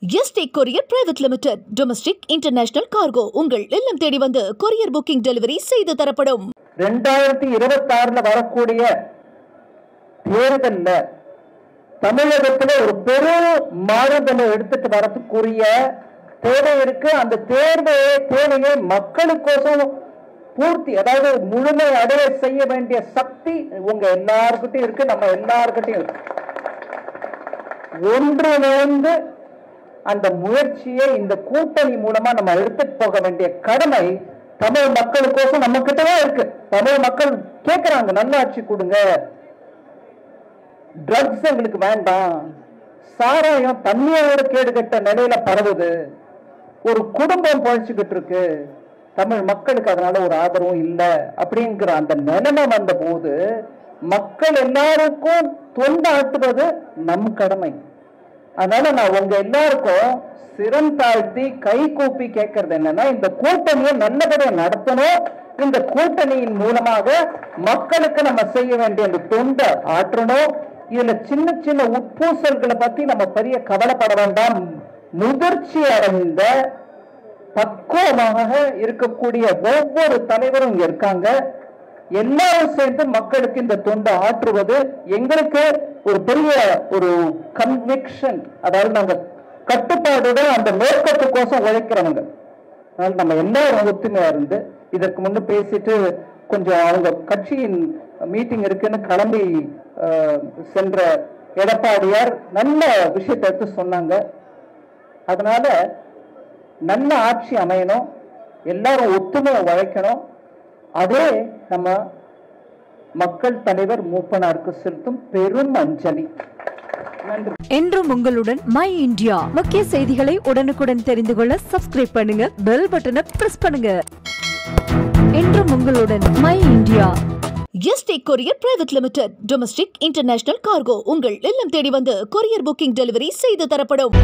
Yesterday courier private limited domestic international cargo உங்கள் இல்லம் தேடி வந்து கொரியர் புக்கிங் டெலிவரி செய்து தரப்படும். 2026 வரக்கூடிய தேர்தல்ல தமிழகத்துல ஒரு பெரும் மாறுதலை எடுத்துட்டு வரதுக்குரிய தேவை இருக்கு. அந்த தேவையை மக்களுக்கோசம் பூர்த்தி, அதாவது முழுமை அடைய செய்ய வேண்டிய சக்தி உங்க எல்லாருக்கிட்டையும் இருக்கு, நம்ம எல்லாருக்கிட்டையும் இருக்கு. ஒன்றிணைந்து அந்த முயற்சியை இந்த கூட்டணி மூலமா நம்ம எடுத்துட்டு போக வேண்டிய கடமை தமிழ் மக்களுக்கோசம் நம்ம கிட்டதான் இருக்கு. தமிழ் மக்கள் கேட்கிறாங்க, நல்லாட்சி கொடுங்க, ட்ரக்ஸ் எங்களுக்கு வேண்டாம், சாராயம் தண்ணியோட கேடுகட்ட நிலையில பரவுது, ஒரு குடும்பம் பழிச்சுக்கிட்டு இருக்கு, தமிழ் மக்களுக்கு அதனால ஒரு ஆதரவும் இல்லை அப்படிங்கிற அந்த நிலைமை வந்த போது மக்கள் எல்லாருக்கும் தொண்டாட்டுவது நம் கடமை. அதனால நான் உங்க எல்லாருக்கும் சிரம் தாழ்த்தி கை கூப்பி கேட்கறது என்னன்னா, இந்த கூட்டணியை நல்லபடியா நடத்தணும். இந்த கூட்டணியின் மூலமாக மக்களுக்கு நம்ம செய்ய வேண்டிய அந்த தொண்டை ஆற்றணும். இதுல சின்ன சின்ன உட்பூசல்களை பத்தி நம்ம பெரிய கவலைப்பட வேண்டாம். முதிர்ச்சி அடைந்த பக்குவமாக இருக்கக்கூடிய ஒவ்வொரு தலைவரும் இங்க இருக்காங்க. எல்லாரும் சேர்ந்து மக்களுக்கு இந்த தொண்டை ஆற்றுவது எங்களுக்கு ஒரு பெரிய ஒரு கன்விக்ஷன். அதாவது நாங்க கட்டுப்பாடுடன் அந்த நோக்கத்துக்கோசம் உழைக்கிறவங்க. அதனால நம்ம எல்லாரும் ஒத்துமையா இருந்து இதற்கு முன்ன பேசிட்டு கொஞ்சம் அவங்க கட்சியின் மீட்டிங் இருக்குன்னு கிளம்பி சென்ற எடப்பாடியார் நல்ல விஷயத்தை எடுத்து சொன்னாங்க. அதனால நல்ல ஆட்சி அமையணும், எல்லாரும் ஒத்துமையை உழைக்கணும். அதே நம்ம மக்கள் தலைவர் மூப்பனாருக்கு செலுத்தும் பெரும் அஞ்சலி. என்றும் உங்களுடன் மை இந்தியா. முக்கிய செய்திகளை உடனுக்குடன் தெரிந்து கொள்ள சப்ஸ்கிரைப் பண்ணுங்க, பெல் பட்டனை பிரஸ் பண்ணுங்க. என்றும் உங்களுடன் my India. Yesterday courier private limited domestic international cargo உங்கள் இல்லம் தேடி வந்து கொரியர் புக்கிங் டெலிவரி செய்து தரப்படும்.